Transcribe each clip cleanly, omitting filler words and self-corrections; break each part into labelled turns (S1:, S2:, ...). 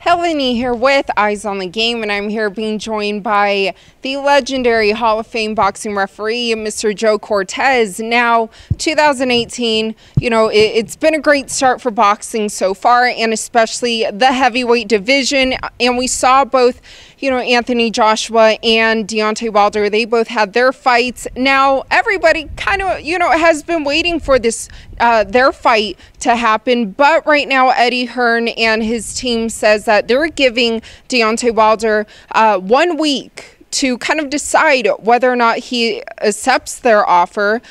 S1: Helen here with Eyes on the Game, and I'm here being joined by the legendary Hall of Fame boxing referee, Mr. Joe Cortez. Now, 2018, it's been a great start for boxing so far, and especially the heavyweight division. And we saw both, Anthony Joshua and Deontay Wilder. They both had their fights. Now, everybody kind of, has been waiting for this, their fight to happen. But right now, Eddie Hearn and his team says that they're giving Deontay Wilder 1 week to kind of decide whether or not he accepts their offer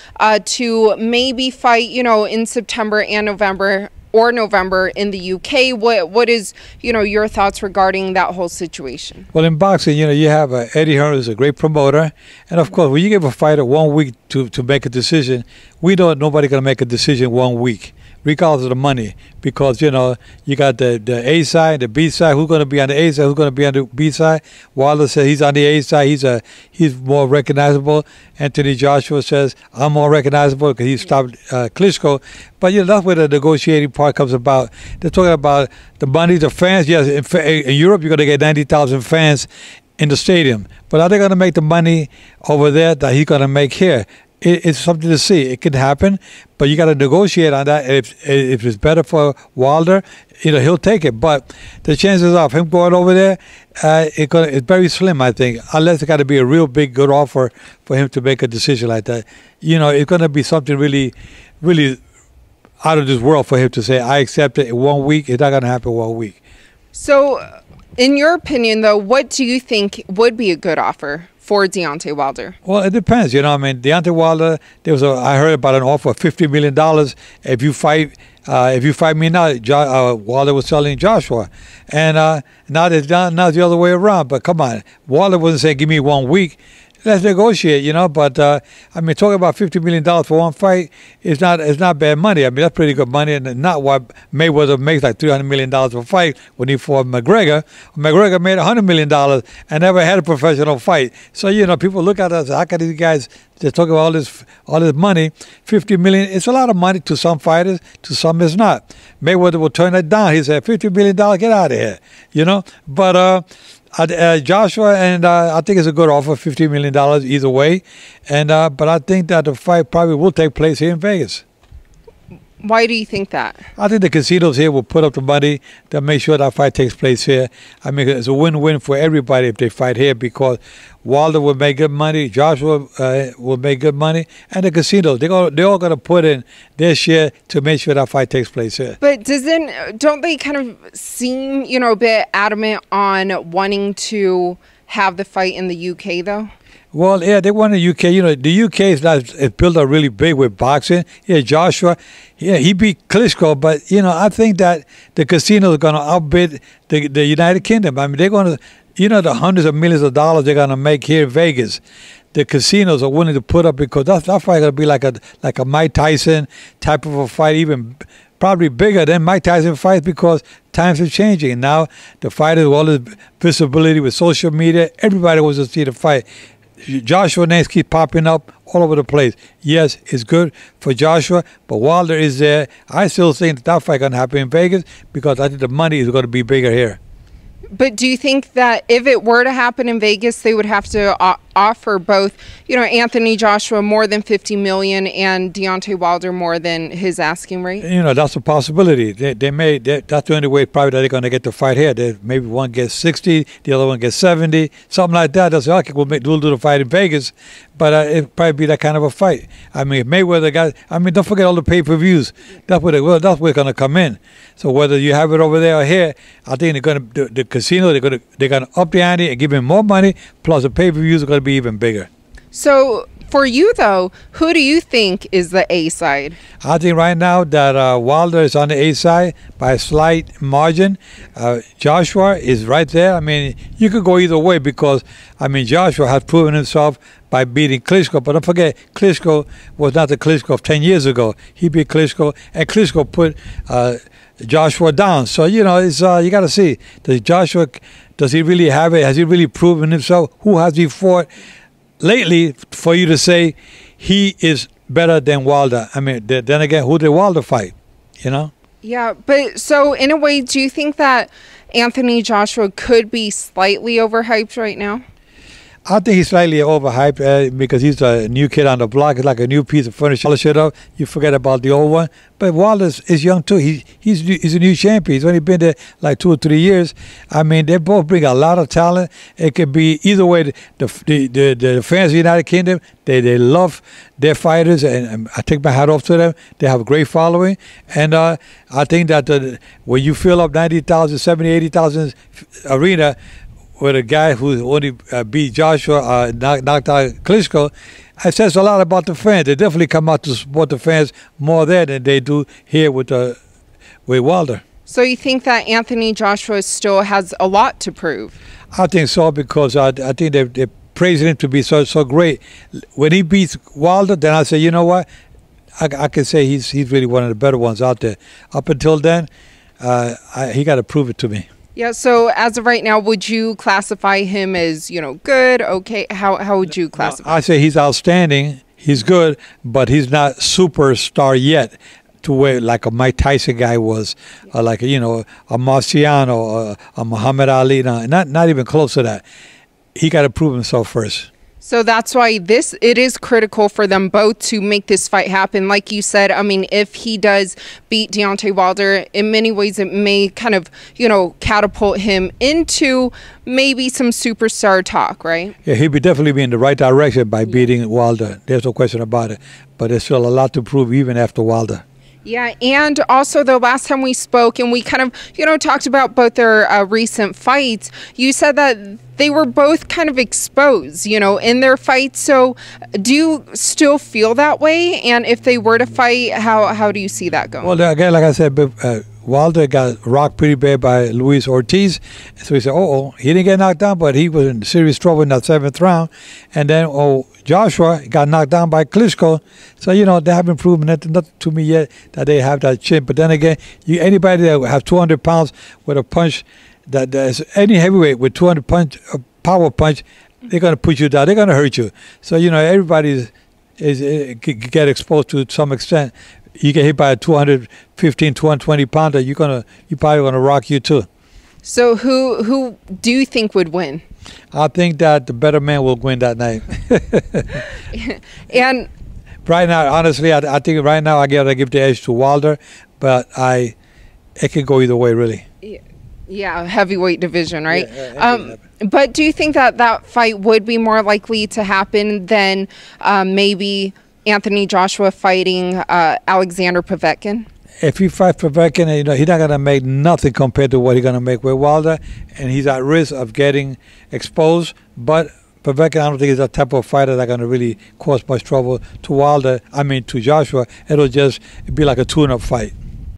S1: to maybe fight, in September and November or November in the UK. What is, your thoughts regarding that whole situation?
S2: Well, in boxing, you have Eddie Hearn is a great promoter. And, of course, when you give a fighter 1 week to make a decision, we know nobody's going to make a decision 1 week, regardless of the money, because, you got the A side, the B side. Who's going to be on the A side? Who's going to be on the B side? Wilder says he's on the A side. He's more recognizable. Anthony Joshua says, I'm more recognizable because he stopped Klitschko. But, that's where the negotiating part comes about. They're talking about the money, the fans. Yes, in Europe, you're going to get 90,000 fans in the stadium. But are they going to make the money over there that he's going to make here? It's something to see. It could happen, but you got to negotiate on that. If it's better for Wilder, he'll take it. But the chances of him going over there, it's very slim, I think, unless it got to be a real big, good offer for him to make a decision like that. It's going to be something really, really out of this world for him to say, I accept it in 1 week. It's not going to happen 1 week.
S1: So, in your opinion, though, what do you think would be a good offer for Deontay Wilder? Well,
S2: it depends. Deontay Wilder, I heard about an offer of $50 million if you fight me now. Wilder was telling Joshua, and now it's the other way around. But come on, Wilder wasn't saying give me 1 week. Let's negotiate, But talking about $50 million for one fight is not bad money. That's pretty good money, and not what Mayweather makes, like $300 million a fight when he fought McGregor. McGregor made $100 million and never had a professional fight. So people look at us. How can these guys? They're talking about all this money, $50 million. It's a lot of money to some fighters. To some, it's not. Mayweather will turn that down. He said, $50 million, get out of here. But Joshua, and I think it's a good offer, $50 million either way. And but I think that the fight probably will take place here in Vegas.
S1: Why do you think that?
S2: I think the casinos here will put up the money to make sure that fight takes place here. It's a win-win for everybody if they fight here, because Wilder will make good money, Joshua will make good money, and the casinos, they're all going to put in their share to make sure that fight takes place here.
S1: But don't they kind of seem, a bit adamant on wanting to have the fight in the UK, though?
S2: Well, yeah, they won the UK. The UK is built up really big with boxing. Yeah, Joshua, he beat Klitschko, but, I think that the casinos are going to outbid the United Kingdom. They're going to, the hundreds of millions of dollars they're going to make here in Vegas. The casinos are willing to put up, because that fight going to be like a Mike Tyson type of a fight, even probably bigger than Mike Tyson fights, because times are changing. And now the fighters, all this visibility with social media, everybody wants to see the fight. Joshua names keep popping up all over the place. Yes, it's good for Joshua, but Wilder is there. I still think that fight going to happen in Vegas, because I think the money is going to be bigger here.
S1: But do you think that if it were to happen in Vegas, they would have to offer both, Anthony Joshua more than $50 million and Deontay Wilder more than his asking rate?
S2: That's a possibility. That's the only way probably that they're going to get the fight here. Maybe one gets 60, the other one gets 70, something like that. They'll say, okay, we'll do the fight in Vegas, but it'll probably be that kind of a fight. If Mayweather don't forget all the pay-per-views. That's where it's going to come in. So whether you have it over there or here, I think the casino, they're going to up the ante and give him more money, plus the pay-per-views are going to be even bigger.
S1: So for you, though, who do you think is the A side?
S2: I think right now that Wilder is on the A side by a slight margin. Joshua is right there. You could go either way, because, Joshua has proven himself by beating Klitschko. But don't forget, Klitschko was not the Klitschko of 10 years ago. He beat Klitschko, and Klitschko put Joshua down. So, you got to see. Does he really have it? Has he really proven himself? Who has he fought lately for you to say he is better than Wilder? Then again, who did Wilder fight?
S1: Yeah, but so in a way, do you think that Anthony Joshua could be slightly overhyped right now?
S2: I think he's slightly overhyped because he's a new kid on the block. It's like a new piece of furniture. Polish it up, you forget about the old one. But Wilder is young too. He's a new champion. He's only been there like 2 or 3 years. I mean, they both bring a lot of talent. It could be either way. The fans of the United Kingdom, they love their fighters, and I take my hat off to them. They have a great following, and I think that when you fill up 90,000, 70, 80,000 arena with a guy who only beat Joshua, knocked out Klitschko, it says a lot about the fans. They definitely come out to support the fans more there than they do here with Wilder.
S1: So you think that Anthony Joshua still has a lot to prove?
S2: I think so, because I think they're praising him to be so great. When he beats Wilder, then I say, you know what? I can say he's really one of the better ones out there. Up until then, he got to prove it to me.
S1: Yeah, so as of right now, would you classify him as, good, okay? How would you classify him?
S2: I say he's outstanding. He's good, but he's not superstar yet to where like a Mike Tyson guy was, or like, a Marciano, or a Muhammad Ali. No, not even close to that. He got to prove himself first.
S1: So that's why it is critical for them both to make this fight happen. Like you said, I mean, if he does beat Deontay Wilder, in many ways it may kind of, catapult him into maybe some superstar talk, right?
S2: Yeah, he'd definitely be in the right direction by beating Wilder. There's no question about it. But there's still a lot to prove even after Wilder.
S1: Yeah, and also the last time we spoke and we kind of, talked about both their recent fights, you said that they were both kind of exposed, in their fights. So do you still feel that way? And if they were to fight, how do you see that going?
S2: Well, again, like I said, Wilder got rocked pretty bad by Luis Ortiz. So he said, he didn't get knocked down, but he was in serious trouble in that 7th round. And then, Joshua got knocked down by Klitschko. So, they haven't proven nothing to me yet that they have that chin. But then again, anybody that have 200 pounds with a punch, that there's any heavyweight with 200 power punch, they're going to put you down. They're going to hurt you. So, everybody get exposed to some extent. You get hit by a 215, 220 pounder, you're probably going to rock you too.
S1: So who do you think would win?
S2: I think that the better man will win that night.
S1: And
S2: right now, honestly, I think right now I got to give the edge to Wilder, but it can go either way, really.
S1: Yeah, heavyweight division, right?
S2: Yeah,
S1: but do you think that fight would be more likely to happen than maybe Anthony Joshua fighting Alexander Povetkin?
S2: If he fights Povetkin, he's not going to make nothing compared to what he's going to make with Wilder, and he's at risk of getting exposed. But Povetkin, I don't think is the type of fighter that's going to really cause much trouble to Joshua. It'll just be like a tune-up fight.